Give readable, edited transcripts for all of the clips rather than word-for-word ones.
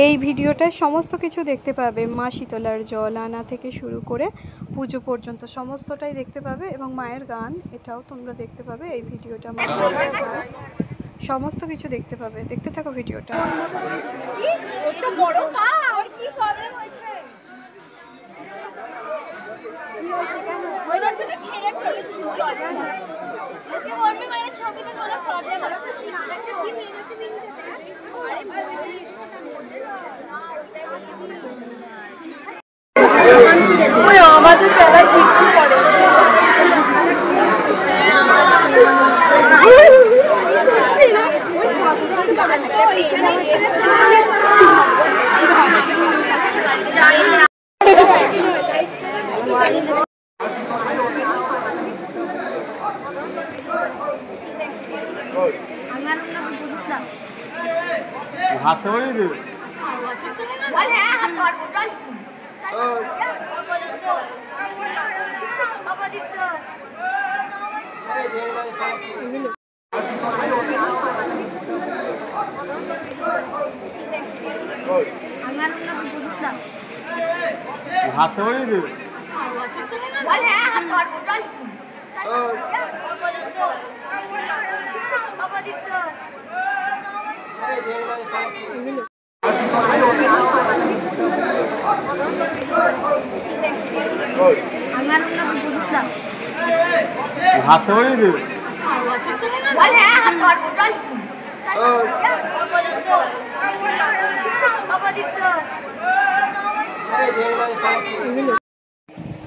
এই ভিডিওটায় সমস্ত কিছু দেখতে পাবে, মা শীতলার জল আনা থেকে শুরু করে পুজো পর্যন্ত সমস্তটাই দেখতে পাবে এবং মায়ের গান এটাও তোমরা দেখতে পাবে। এই ভিডিওটা সমস্ত কিছু দেখতে পাবে, দেখতে থাকো ভিডিওটা। আমাদের খেলায় ঝিকঝিক করে।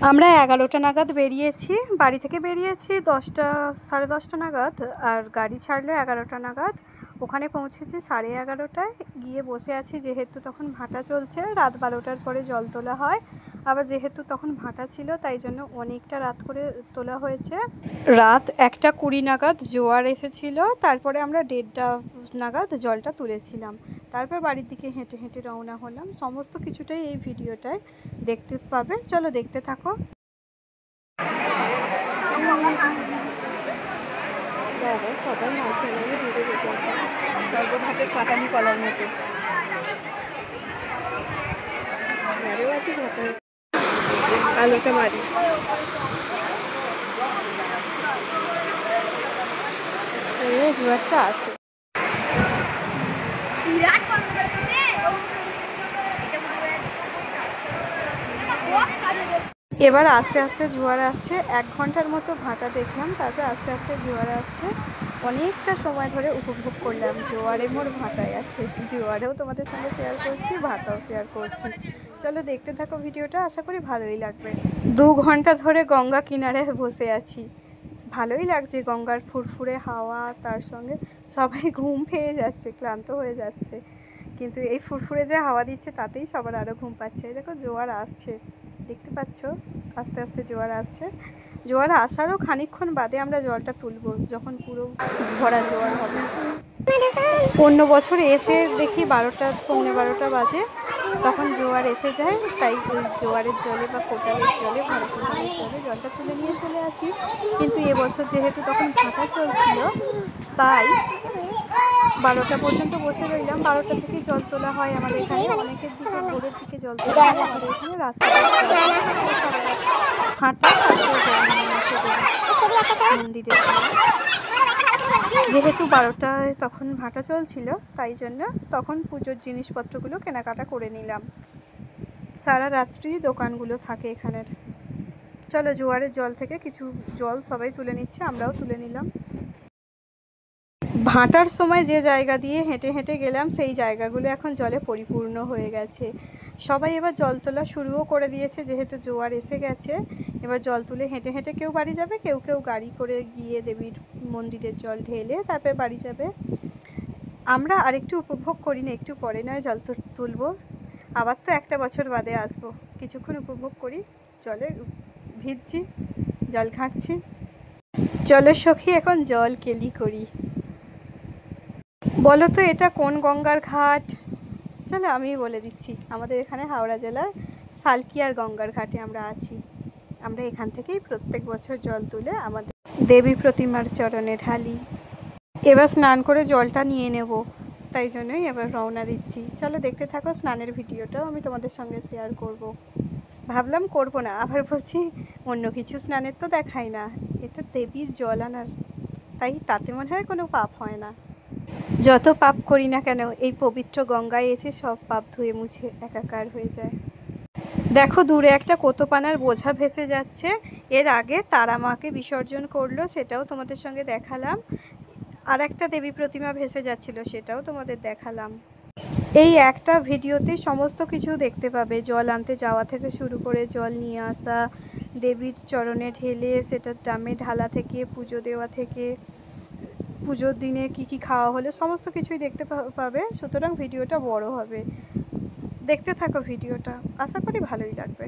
আমরা 11টা নাগাদ বেরিয়েছি, বাড়ি থেকে বেরিয়েছি 10টা সাড়ে 10টা নাগাদ, আর গাড়ি ছাড়লো 11টা নাগাদ। ওখানে পৌঁছেছি 11:30টায়, গিয়ে বসে আছি। যেহেতু তখন ভাটা চলছে, রাত 12টার পরে জল তোলা হয়। আবার যেহেতু তখন ভাটা ছিল তাই জন্য অনেকটা রাত করে তোলা হয়েছে। রাত 1:20 নাগাদ জোয়ার এসেছিল, তারপরে আমরা 1:30টা নাগাদ জলটা তুলেছিলাম। তারপর বাড়ির দিকে হেঁটে হেঁটে রওনা হলাম। সমস্ত কিছুটাই এই ভিডিওটায় দেখতে পাবে, চলো দেখতে থাকো। সবাই মাছ নিয়ে ঘুরে যেতে সর্বঘাটের কাটানি কলার মতো আছে ঘাটে আলোটা মারি। জোয়ারটা আছে। এবার আস্তে আস্তে জোয়ার আসছে। 1 ঘন্টার মতো ভাটা দেখলাম, তারপর আস্তে আস্তে জোয়ার আসছে। অনেকটা সময় ধরে উপভোগ করলাম। জোয়ারে মোর ভাটায় আছে, জোয়ারেও তোমাদের সঙ্গে শেয়ার করছি, ভাটাও শেয়ার করছি। চলো দেখতে থাকো ভিডিওটা, আশা করি ভালোই লাগবে। 2 ঘন্টা ধরে গঙ্গা কিনারে বসে আছি, ভালোই লাগছে। গঙ্গার ফুরফুরে হাওয়া, তার সঙ্গে সবাই ঘুম পেয়ে যাচ্ছে, ক্লান্ত হয়ে যাচ্ছে, কিন্তু এই ফুরফুরে যে হাওয়া দিচ্ছে তাতেই সবার আরও ঘুম পাচ্ছে। দেখো জোয়ার আসছে, দেখতে পাচ্ছ আস্তে আস্তে জোয়ার আসছে। জোয়ার আসারও খানিকক্ষণ বাদে আমরা জলটা তুলব, যখন পুরো ভরা জোয়ার হবে। অন্য বছর এসে দেখি 12টা পৌনে 12টা বাজে, তখন জোয়ার এসে যায়। তাই ওই জোয়ারের জলে বা কোটালের জলে, ভরা কোটালের জলে জলটা তুলে নিয়ে চলে আসি। কিন্তু এবছর যেহেতু তখন ভাটা চলছিল, তাই 12টা পর্যন্ত বসে রইলাম। 12টা থেকে জল তোলা হয় আমাদের এখানে, অনেকের দিকে ভোরের দিকে জল তোলা হয়। আমাদের এখানে রাত্রে হাঁটা মন্দিরে। যেহেতু 12টায় তখন ভাটা চলছিল, তাই জন্য তখন পুজোর জিনিসপত্রগুলো কেনাকাটা করে নিলাম। সারা রাত্রি দোকানগুলো থাকে এখানের। চলো জোয়ারের জল থেকে কিছু জল সবাই তুলে নিচ্ছে, আমরাও তুলে নিলাম। ভাটার সময় যে জায়গা দিয়ে হেঁটে হেঁটে গেলাম, সেই জায়গাগুলো এখন জলে পরিপূর্ণ হয়ে গেছে। সবাই এবার জল তোলা শুরুও করে দিয়েছে, যেহেতু জোয়ার এসে গেছে। এবার জল তুলে হেঁটে হেঁটে কেউ বাড়ি যাবে, কেউ কেউ গাড়ি করে গিয়ে দেবীর মন্দিরের জল ঢেলে তারপরে বাড়ি যাবে। আমরা আরেকটু উপভোগ করি না, একটু পরে নয় জল তুলব, আবার তো 1টা বছর বাদে আসবো। কিছুক্ষণ উপভোগ করি, জলে ভিজছি, জল ঘাঁটছি। চলো সখী এখন জল কেলি করি। বলো তো এটা কোন গঙ্গার ঘাট? চলো আমি বলে দিচ্ছি। আমাদের এখানে হাওড়া জেলার সালকিয়ার গঙ্গার ঘাটে আমরা আছি। আমরা এখান থেকেই প্রত্যেক বছর জল তুলে আমাদের দেবী প্রতিমার চরণে ঢালি। এবার স্নান করে জলটা নিয়ে নেব। তাই জন্যই এবার রওনা দিচ্ছি। চলো দেখতে থাকো, স্নানের ভিডিওটাও আমি তোমাদের সঙ্গে শেয়ার করব। ভাবলাম করব না, আবার বলছি অন্য কিছু স্নানের তো দেখাই না, এ তো দেবীর জল আনার, তাই তাতে মনে হয় কোনো পাপ হয় না। যত পাপ করি না কেন এই পবিত্র গঙ্গায় এসে সব পাপ ধুয়ে মুছে একাকার হয়ে যায়। দেখো দূরে একটা কোতোপানার বোঝা ভেসে যাচ্ছে। এর আগে তারা মাকে বিসর্জন করলো, সেটাও তোমাদের সঙ্গে দেখালাম। আর একটা দেবী প্রতিমা ভেসে যাচ্ছিল, সেটাও তোমাদের দেখালাম। এই একটা ভিডিওতে সমস্ত কিছু দেখতে পাবে, জল আনতে যাওয়া থেকে শুরু করে জল নিয়ে আসা, দেবীর চরণে ঢেলে সেটা ড্রামে ঢালা থেকে পুজো দেওয়া থেকে পুজোর দিনে কি কি খাওয়া হলো সমস্ত কিছুই দেখতে পাবে। সুতরাং ভিডিওটা বড় হবে, দেখতে থাকো ভিডিওটা, আশা করি ভালোই লাগবে।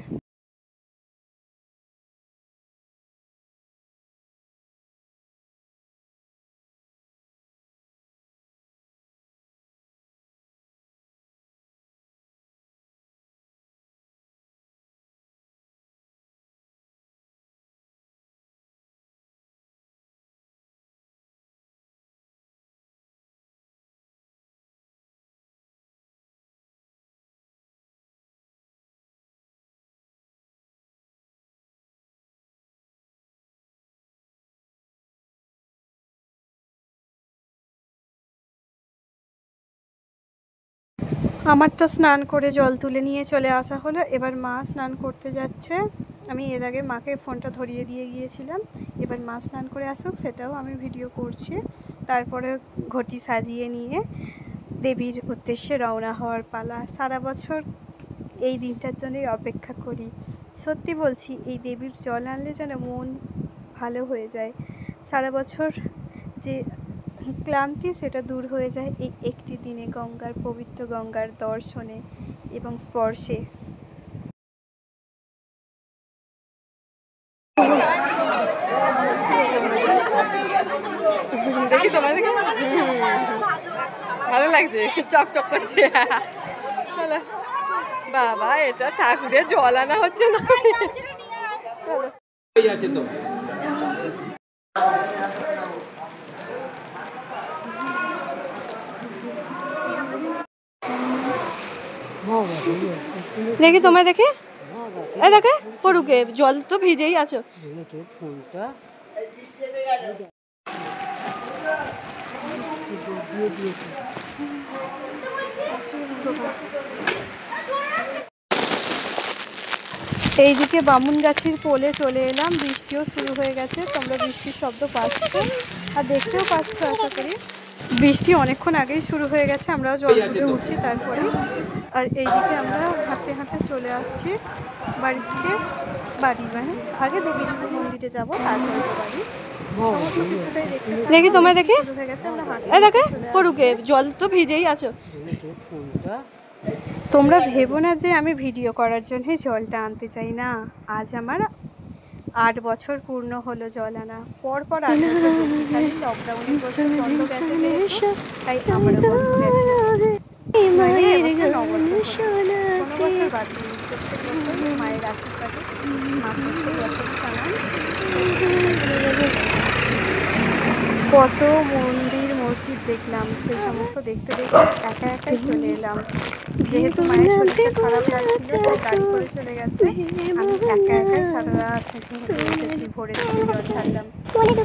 আমার তো স্নান করে জল তুলে নিয়ে চলে আসা হলো, এবার মা স্নান করতে যাচ্ছে। আমি এর আগে মাকে ফোনটা ধরিয়ে দিয়ে গিয়েছিলাম, এবার মা স্নান করে আসুক সেটাও আমি ভিডিও করছি। তারপরে ঘটি সাজিয়ে নিয়ে দেবীর উদ্দেশ্যে রওনা হওয়ার পালা। সারা বছর এই দিনটার জন্যই অপেক্ষা করি। সত্যি বলছি, এই দেবীর জল আনলে যেন মন ভালো হয়ে যায়। সারা বছর যে ক্লান্তি সেটা দূর হয়ে যায় এই একটি দিনে গঙ্গার, পবিত্র গঙ্গার দর্শনে এবং স্পর্শে। দেখি তোমার দেখে ভালো লাগছে, চকচক করছে। চলো বাবা, এটা ঠাকুরের জল আনা হচ্ছে না। চলো দেখি তোমায় দেখে, এ দেখে পড়ুকে, জল তো ভিজেই আছো। এইদিকে বামুনগাছির পোলে চলে এলাম, বৃষ্টিও শুরু হয়ে গেছে, তোমরা বৃষ্টির শব্দ পাচ্ছ আর দেখতেও পাচ্ছ আশা করি। বৃষ্টি অনেকক্ষণ আগেই শুরু হয়ে গেছে, আমরাও জল তুলে উঠছি তারপরে। আর এইদিকে আমরা হাঁটতে হাঁটতে চলে আসছি বাড়ি থেকে, বাড়ি মানে আগে দেবী মন্দিরে যাবো, তারপরে বাড়ি। দেখি তোমায় দেখে, এ দেখে পড়ুকে, জল তো ভিজেই আছো। তোমরা ভেবো না যে আমি ভিডিও করার জন্যই জলটা আনতে চাই না। আজ আমার 8 বছর পূর্ণ হলো জল আনা। পরপর 8 বছর গেছি, খালি লকডাউনের বছর বন্ধ গেছে, তাই আমারও বন্ধ গেছে। বছর বাদ দিই, প্রত্যেক বছর মায়ের আশীর্বাদে মা প্রত্যেক বছরই টানান। কত মন্দির মসজিদ দেখলাম, সেই সমস্ত দেখতে দেখতে একা একাই চলে এলাম। যেহেতু মায়ের শরীরটা খারাপ লাগছিল তাই গাড়ি করে চলে গেছে, আমি একা একাই সারা রাত এসেছি, ভোরে জল ছাড়লাম।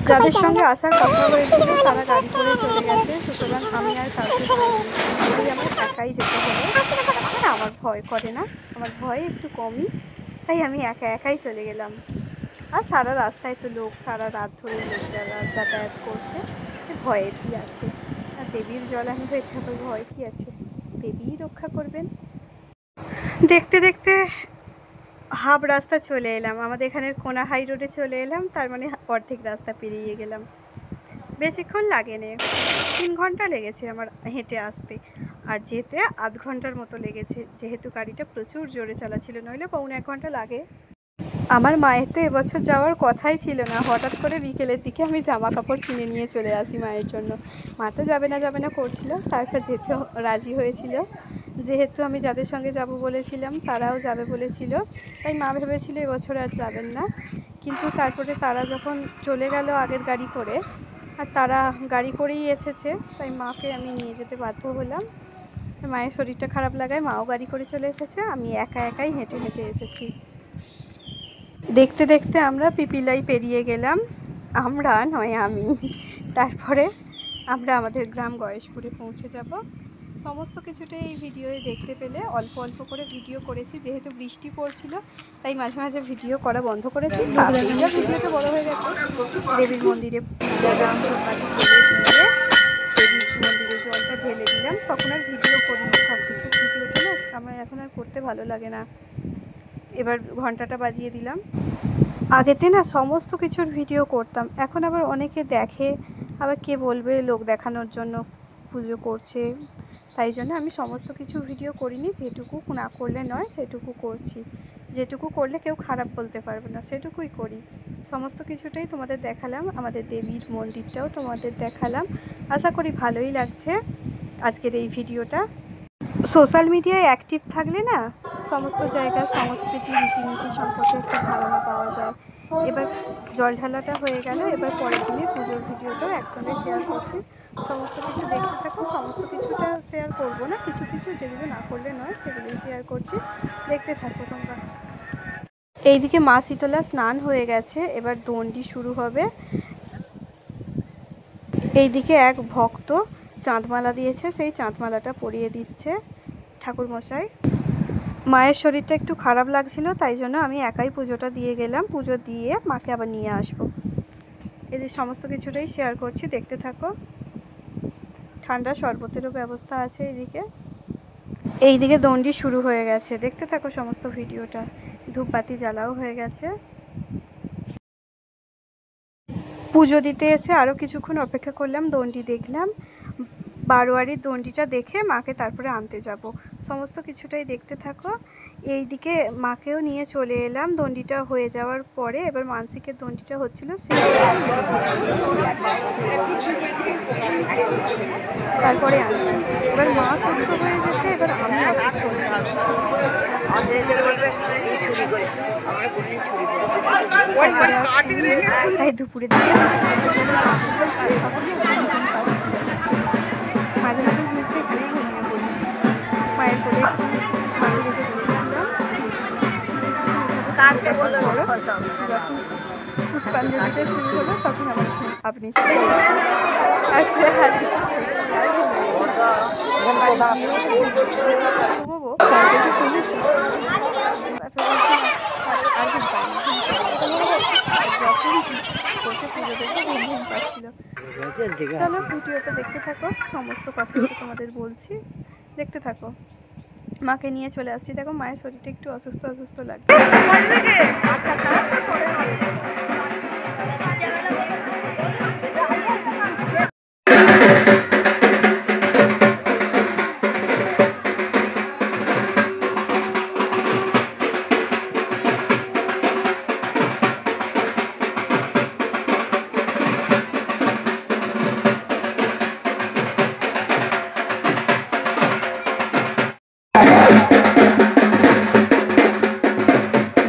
যাদের সঙ্গে আসার কথা হয়েছিল তারা গাড়ি করে চলে গেছে, সুতরাং আমি আর কাউকে বলি আমার একাই যেতে হলো। আমার ভয় করে না, আমার ভয় একটু কমই, তাই আমি একা একাই চলে গেলাম। আর সারা রাস্তায় তো লোক, সারা রাত ধরে লোক যারা যাতায়াত করছে, ভয়ের কী আছে? আর দেবীর জল আনবে, এতে ভয় কী আছে? দেবীই রক্ষা করবেন। দেখতে দেখতে হাফ রাস্তা চলে এলাম, আমাদের এখানের কোনা হাই রোডে চলে এলাম, তার মানে অর্ধেক রাস্তা পেরিয়ে গেলাম। বেশিক্ষণ লাগেনি, 3 ঘন্টা লেগেছে আমার হেঁটে আসতে, আর যেতে আধ ঘন্টার মতো লেগেছে, যেহেতু গাড়িটা প্রচুর জোরে চালাচ্ছিল, নইলে 1.25 ঘন্টা লাগে। আমার মায়ের তো এবছর যাওয়ার কথাই ছিল না, হঠাৎ করে বিকেলের দিকে আমি জামা কাপড় কিনে নিয়ে চলে আসি মায়ের জন্য। মা তো যাবে না করছিল, তারপর যেতে রাজি হয়েছিল, যেহেতু আমি যাদের সঙ্গে যাব বলেছিলাম তারাও যাবে বলেছিল, তাই মা ভেবেছিল এবছর আর যাবেন না। কিন্তু তারপরে তারা যখন চলে গেল আগের গাড়ি করে, আর তারা গাড়ি করেই এসেছে, তাই মাকে আমি নিয়ে যেতে বাধ্য হলাম। মায়ের শরীরটা খারাপ লাগায় মাও গাড়ি করে চলে এসেছে, আমি একা একাই হেঁটে হেঁটে এসেছি। দেখতে দেখতে আমরা পিপিলাই পেরিয়ে গেলাম, আমরা নয় আমি। তারপরে আমরা আমাদের গ্রাম গয়েশপুরে পৌঁছে যাব। সমস্ত কিছুটাই এই ভিডিওয়ে দেখতে পেলে। অল্প অল্প করে ভিডিও করেছি, যেহেতু বৃষ্টি পড়ছিল তাই মাঝে মাঝে ভিডিও করা বন্ধ করেছি। ভিডিওটা বড় হয়ে গেছে। দেবীর মন্দিরে দেবীর মন্দিরে জলটা ঢেলে দিলাম, তখন আর ভিডিও করিনি। সব কিছু ভিডিওটা না আমার এখন আর করতে ভালো লাগে না। এবার ঘন্টাটা বাজিয়ে দিলাম। আগেতে না সমস্ত কিছুর ভিডিও করতাম, এখন আবার অনেকে দেখে, আবার কে বলবে লোক দেখানোর জন্য পুজো করছে, তাই জন্য আমি সমস্ত কিছু ভিডিও করিনি। যেটুকু না করলে নয় সেটুকু করছি, যেটুকু করলে কেউ খারাপ বলতে পারবে না সেটুকুই করি। সমস্ত কিছুটাই তোমাদের দেখালাম, আমাদের দেবীর মন্দিরটাও তোমাদের দেখালাম। আশা করি ভালোই লাগছে আজকের এই ভিডিওটা। সোশ্যাল মিডিয়ায় অ্যাক্টিভ থাকলে না সমস্ত জায়গার সংস্কৃতি রীতিনীতি সম্পর্কে একটা ধারণা পাওয়া যায়। এবার জল ঢালাটা হয়ে গেল, এবার পরের দিনে পুজোর ভিডিওটাও একসঙ্গে শেয়ার করছি। সমস্ত কিছু দেখতে থাকো। সমস্ত কিছুটা শেয়ার করব না, কিছু কিছু যেগুলো না করলে নয় সেগুলোই শেয়ার করছি, দেখতে থাকো তোমরা। এইদিকে মা শীতলা স্নান হয়ে গেছে, এবার দণ্ডি শুরু হবে। এইদিকে এক ভক্ত চাঁদমালা দিয়েছে, সেই চাঁদমালাটা পরিয়ে দিচ্ছে ঠাকুরমশাই। মায়ের শরীরটা একটু খারাপ লাগছিল, তাই জন্য আমি একাই পুজোটা দিয়ে গেলাম। পুজো দিয়ে মাকে আবার নিয়ে আসবো। এদের সমস্ত কিছুটাই শেয়ার করছি, দেখতে থাকো। ঠান্ডা শরবতেরও ব্যবস্থা আছে এইদিকে। এইদিকে দণ্ডি শুরু হয়ে গেছে, দেখতে থাকো সমস্ত ভিডিওটা। ধূপবাতি জ্বালাও হয়ে গেছে। পুজো দিতে এসে আরও কিছুক্ষণ অপেক্ষা করলাম, দণ্ডি দেখলাম। বারোয়ারির দণ্ডিটা দেখে মাকে তারপরে আনতে যাব। সমস্ত কিছুটাই দেখতে থাকো। এইদিকে মাকেও নিয়ে চলে এলাম দণ্ডিটা হয়ে যাওয়ার পরে। এবার মানসিকের দণ্ডিটা হচ্ছিল, তারপরে আনছি। এবার মা সুস্থ হয়ে যেতে এবার আমি অসুস্থ হয়ে আছি। তাই দুপুরের দিকে মাঝে মাঝে ঘুরছে, এখানেই ঘুমিয়ে পড়ি। মায়ের কোলে মাকে রেখে বসেছিলাম। যখন পুষ্পাঞ্জলিটা শুরু হলো তখন আমার আপনি তারপরে ঘুমবো, যখন বসে পুজো দেখতে ঘুম পাচ্ছিল। চলো ভিডিওটা দেখতে থাকো, সমস্ত কথা তোমাদের বলছি, দেখতে থাকো। মাকে নিয়ে চলে আসছি। দেখো মায়ের শরীরটা একটু অসুস্থ অসুস্থ লাগছে।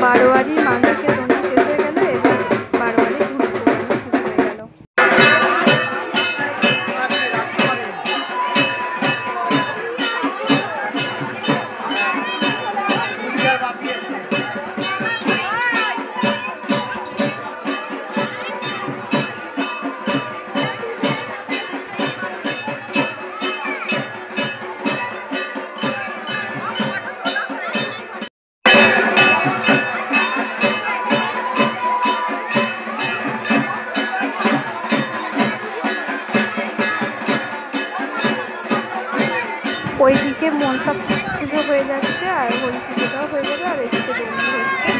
বারোয়ারির মানসিকের দণ্ডি শেষ হয়ে গেল, এবার বারোয়ারি ধূপ শুরু হয়ে গেল। ওইদিকে মনসা পুজো হয়ে যাচ্ছে আর হোলি পুজোটাও হয়ে যাবে, আর এদিকে দণ্ডি হচ্ছে।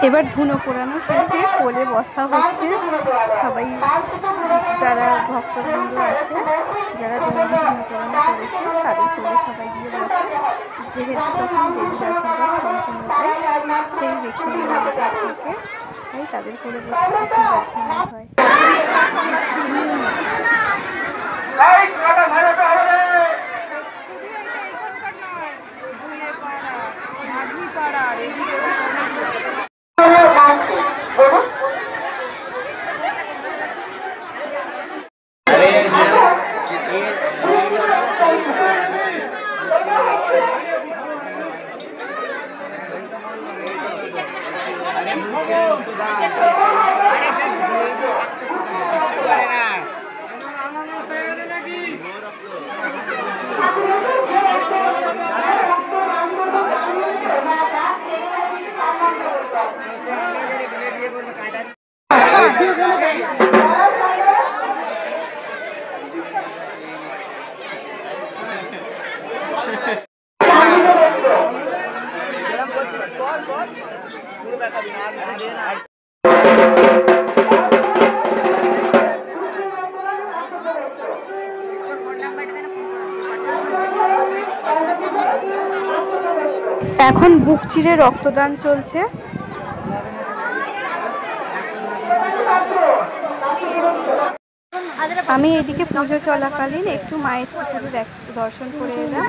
এবার ধুনো পোড়ানো শেষে কোলে বসা হচ্ছে। সবাই যারা ভক্তবৃন্দ আছে, যারা দণ্ডি ধুনো পোড়ানো করেছে, তাদের কোলে সবাই গিয়ে বসে। যেহেতু তখন দেবীর আশীর্বাদ সম্পূর্ণ দেয় সেই ব্যক্তিগুলোর উপর থেকে, তাই তাদের কোলে বসে আশীর্বাদ নেওয়া হয়। এখন বুক চিরে রক্তদান চলছে। আমি এদিকে পুজো চলাকালীন একটু মায়ের পুকুরে দর্শন করে এলাম।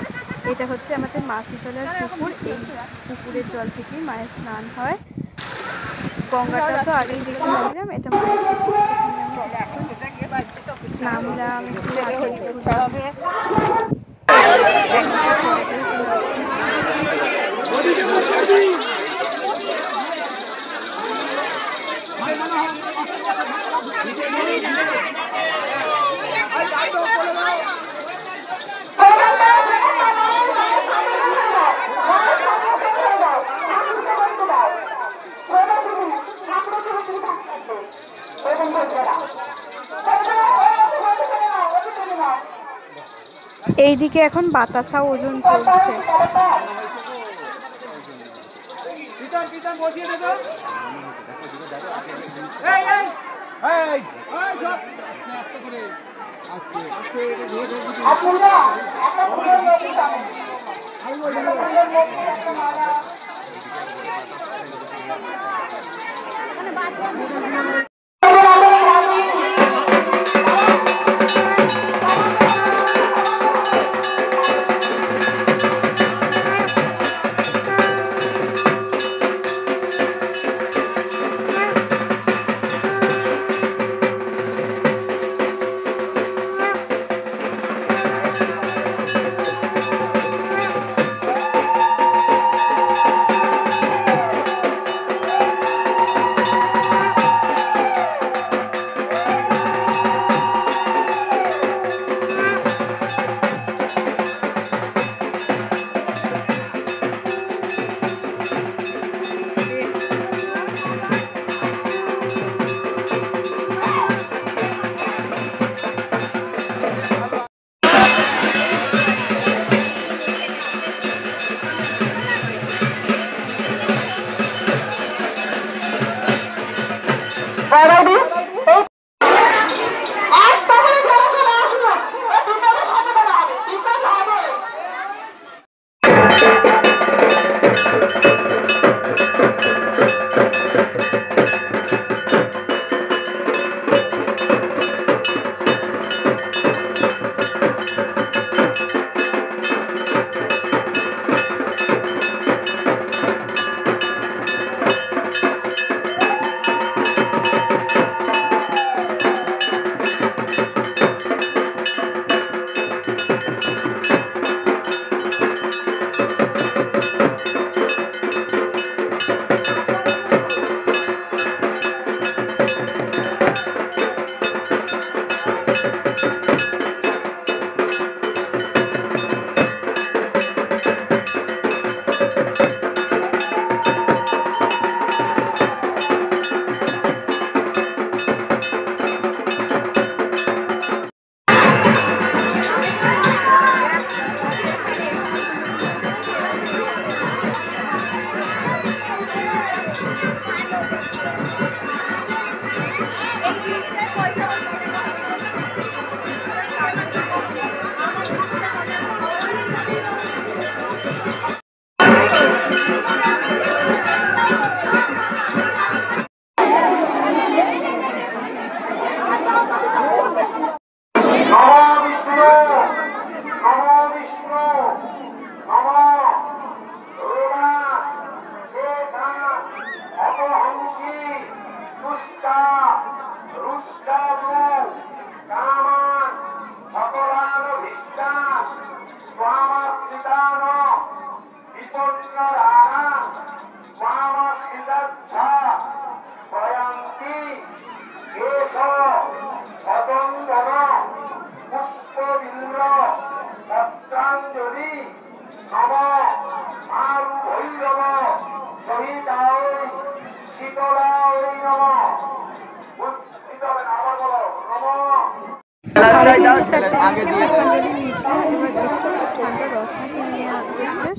এটা হচ্ছে আমাদের মা শীতলার পুকুর। এই পুকুরের জল থেকেই মায়ের স্নান হয়। গঙ্গাটা তো আগেই দেখতে পারলাম, এটা মায়ের পুকুর। নামলাম, এইদিকে এখন বাতাসা ওজন চলছে।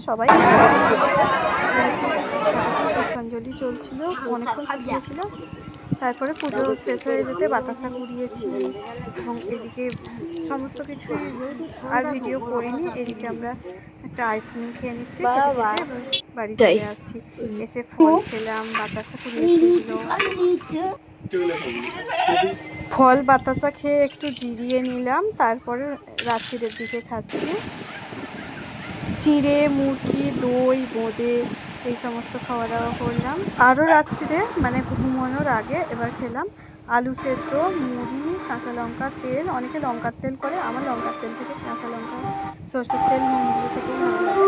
সবাই পুষ্পাঞ্জলি চলছিল, অনেকক্ষণ শুকিয়েছিল। তারপরে পুজো শেষ হয়ে যেতে বাতাসা ঘুরিয়েছি এবং এদিকে সমস্ত কিছু আর ভিডিও করিনি। এদিকে আমরা একটা আইসক্রিম খেয়ে নিচ্ছি, বাড়ি চলে আসছি। এসে ফল খেলাম, বাতাসা ঘুরিয়েছিল, ফল বাতাসা খেয়ে একটু জিরিয়ে নিলাম। তারপরে রাত্রির দিকে খাচ্ছি চিড়ে, মুরগি, দই, বোঁদে এই সমস্ত খাওয়া দাওয়া করলাম। আরও রাত্রিরে মানে ঘুমানোর আগে এবার খেলাম আলু সেদ্ধ, মুড়ি, কাঁচা লঙ্কার তেল। অনেকে লঙ্কার তেল করে, আমার লঙ্কার তেল থেকে কাঁচা লঙ্কা, সরষের তেল, নুন দিয়ে থেকে ভালো লাগে।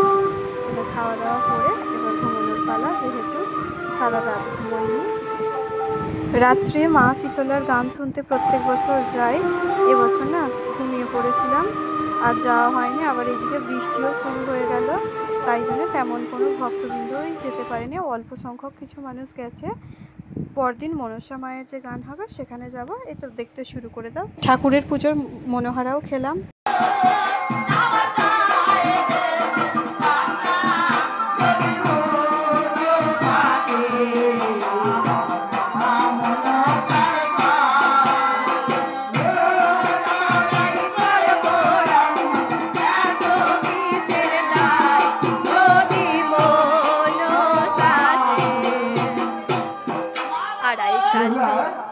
এবার খাওয়া দাওয়া করে এবার ঘুমানোর পালা, যেহেতু সারা রাত ঘুমাইনি। রাত্রে মা শীতলার গান শুনতে প্রত্যেক বছর যাই, এবছর না ঘুমিয়ে পড়েছিলাম, আর যাওয়া হয়নি। আবার এদিকে বৃষ্টিও শুরু হয়ে গেল, তাই জন্য তেমন কোনো ভক্তবৃন্দই যেতে পারেনি, অল্প সংখ্যক কিছু মানুষ গেছে। পরদিন মনসা মায়ের যে গান হবে সেখানে যাব। এটা দেখতে শুরু করে দাও। ঠাকুরের পুজোর মনোহারাও খেলাম।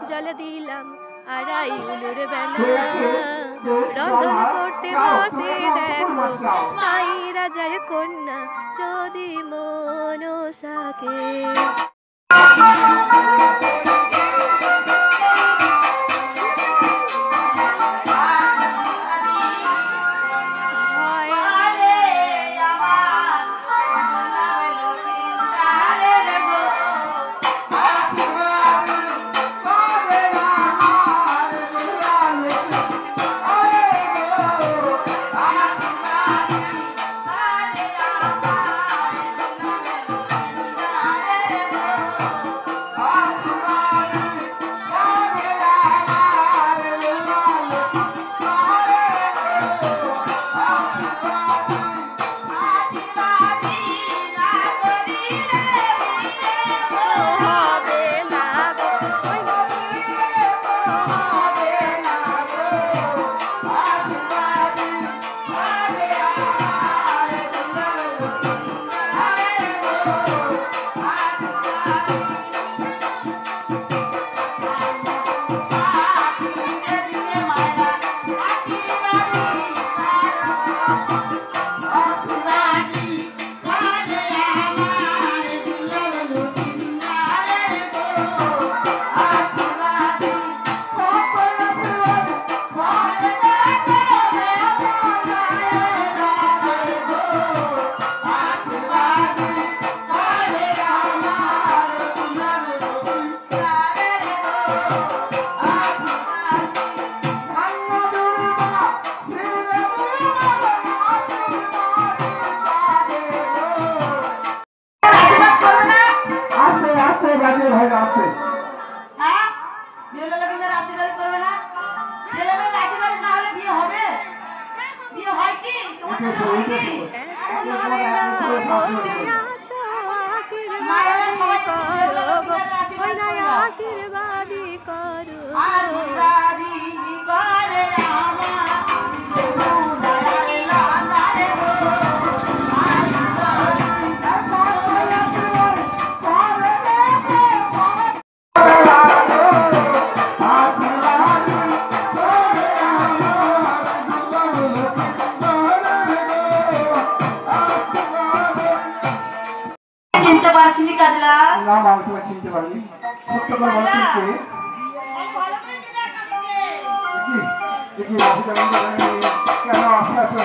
জল দিলাম আড়াই উলুর বেলা, রতন করতে বসে দেখো সাই রাজার কন্যা যদি মনসাকে। আশীর্বাদী করো না মা আমি তোমায় চিনতে পারিনি। সত্য করে বলো তুমি কে? দেখি রাধিকা কেন আসে আছো?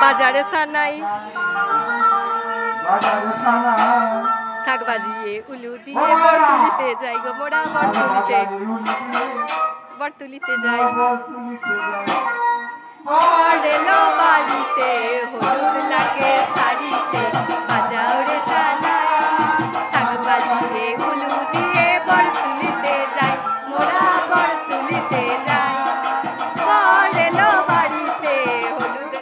বাজারে সানাই শাক বাজিয়ে উলু দিয়ে বরতুলিতে যাই গো মোরা বরতুলিতে যাই এলো বাড়িতে হলুদ লাগে শাড়িতে বাজাও রে সানাই শাক বাজিয়ে উলু দিয়ে বরতুলিতে যাই মোরা বরতুলিতে যাই এলো বাড়িতে হলুদ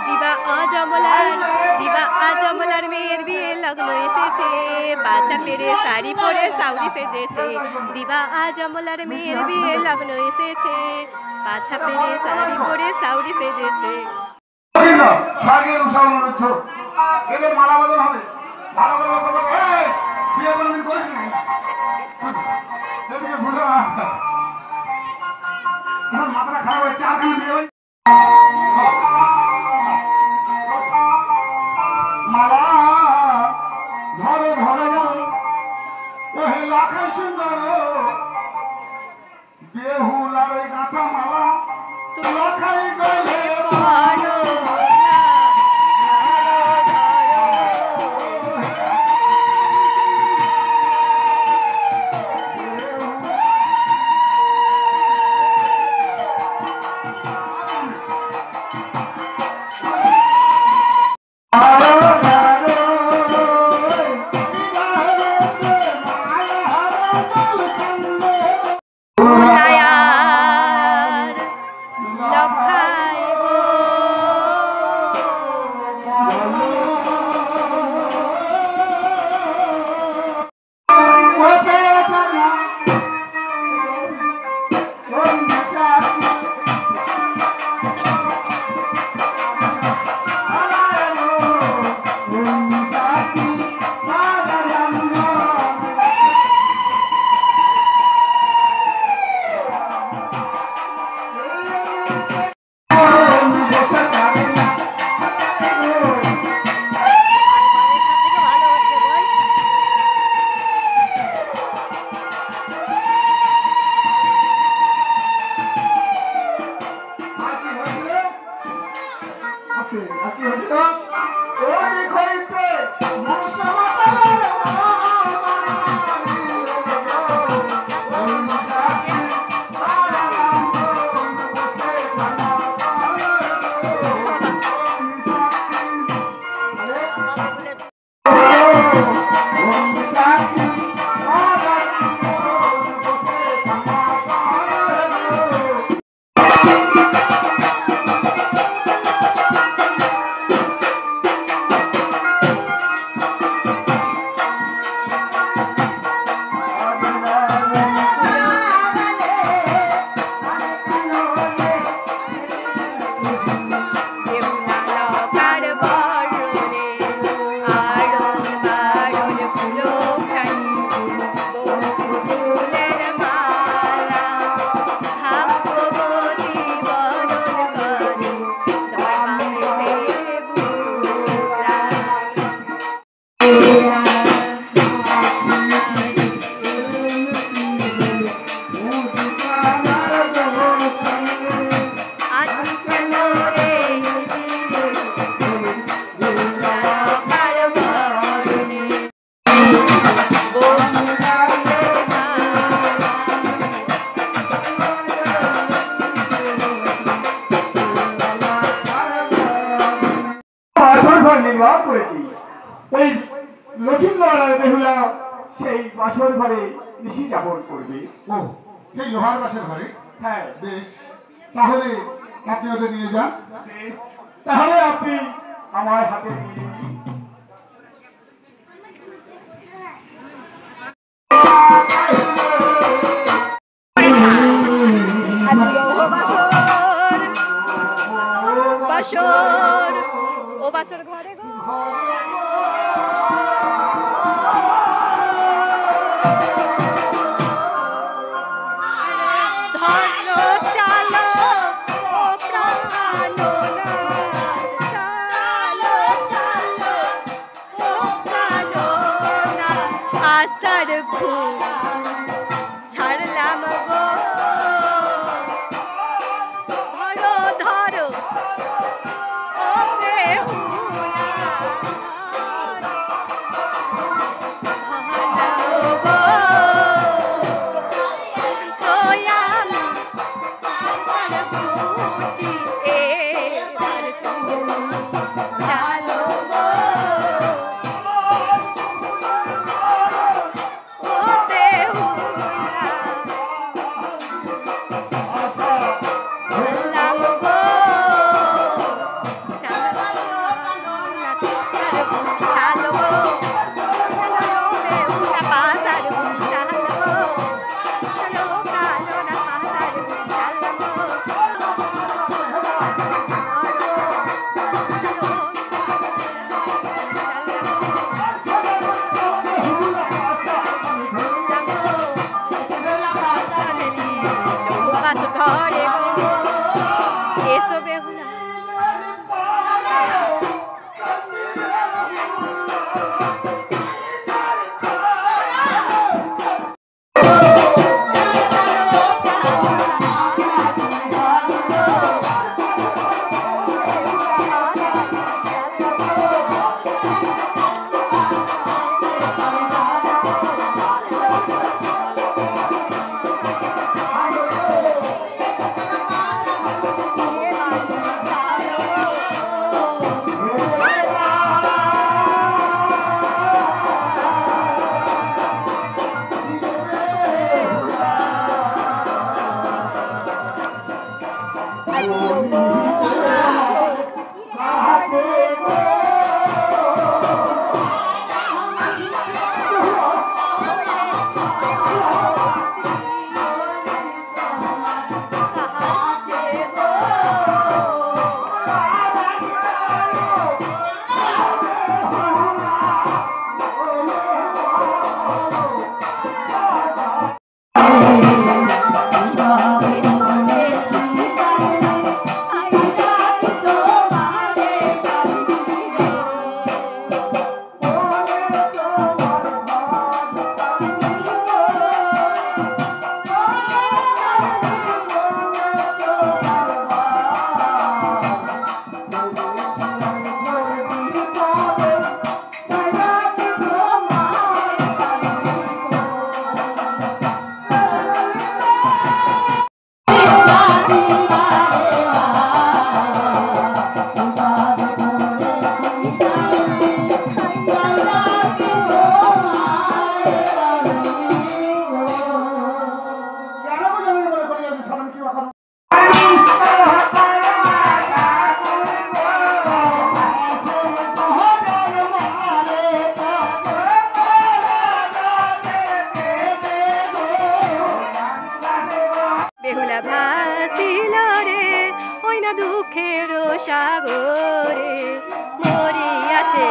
দিবা মেয়ের বিয়ে লগ্ন এসেছে বাচ্চা পেরে শাড়ি পরে সাউরি সেজেছে দিবা আজ অমলার মেয়ের বিয়ে লগ্ন এসেছে বাচ্চা পেরে শাড়ি পরে সাউরি সেজেছে স্বর্গের উৎসব এদের মালা বদল হবে ভালো করে লক্ষ্য করো বিয়ে কোনোদিন করিস না সেদিকে ভুলো না মাথাটা খারাপ হয়ে চারখানা বিয়ে মালা ধরো ধরো ওহে লাখাই সুন্দর বেহুলার ওই গাঁথা মালা লাখাই গলে বিবাহ করেছি। ওই লক্ষিন্দর আর বেহুলা সেই বাসর ঘরে নিশি যাপন করবে। ও, সেই লোহার বাসের ঘরে? হ্যাঁ। বেশ, তাহলে আপনি ওদের নিয়ে যান। বেশ, তাহলে আপনি আমার হাতে দিয়ে দিন। বাসর ও বাসর ঘরে গো ধর্ম চালো ও প্রাণনাথ চালো চালো ও প্রাণনাথ আষাঢ় ঘুম ছাড়লাম গো ধরো ধরো ও বেহুলা ভালো গো আমি আষাঢ় ঘুটি এবার তুমি চালো গো ও বেহুলা চালাম গো চালো চালো গো চালো বেহুলা পাশার গুটি চালো চালো কালো না পাশার গুটি চালো ঘরে গো এসো বেহুলা বেহুলা ভাসিল রে ওই না দুঃখের সাগরে মরিয়াছে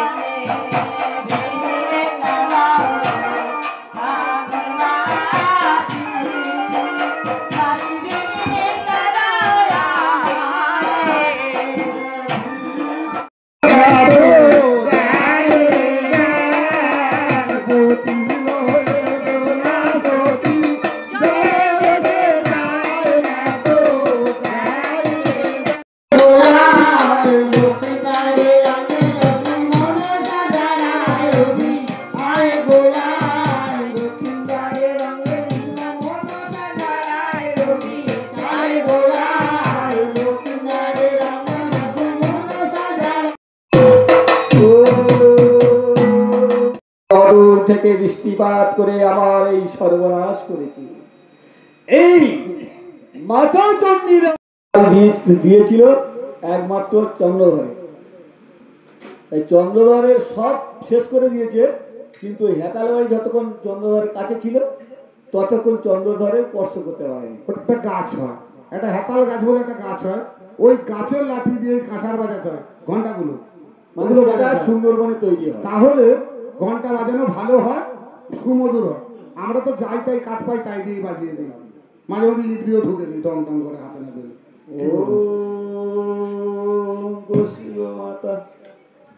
থেকে দৃষ্টিপাত করে আমার এই সর্বনাশ করেছি। এই মাতা চণ্ডীরা দিয়েছিল একমাত্র চন্দ্রধরে, এই চন্দ্রধরের সব শেষ করে দিয়েছে, কিন্তু হেতালবাড়ি যতক্ষণ চন্দ্রধরের কাছে ছিল ততক্ষণ চন্দ্রধরের স্পর্শ করতে পারেনি। ওটা একটা গাছ হয়, একটা হেতাল গাছ বলে একটা গাছ হয়, ওই গাছের লাঠি দিয়ে কাঁসার বাজাতে হয় ঘন্টাগুলো, মানে ওগুলো সেটা বাজাতে হয়। সুন্দরবনে তৈরি হয়। তাহলে ঘন্টা বাজানো ভালো হয়, সুমধুর হয়। আমরা তো যাই তাই কাঠ পাই তাই দিয়ে বাজিয়ে দিই, মাঝে মধ্যে ইট দিয়েও ঢুকে দিই টম টম করে হাতে না পেলে। কি বলবো? ওম গো শিব মাতা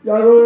জাগো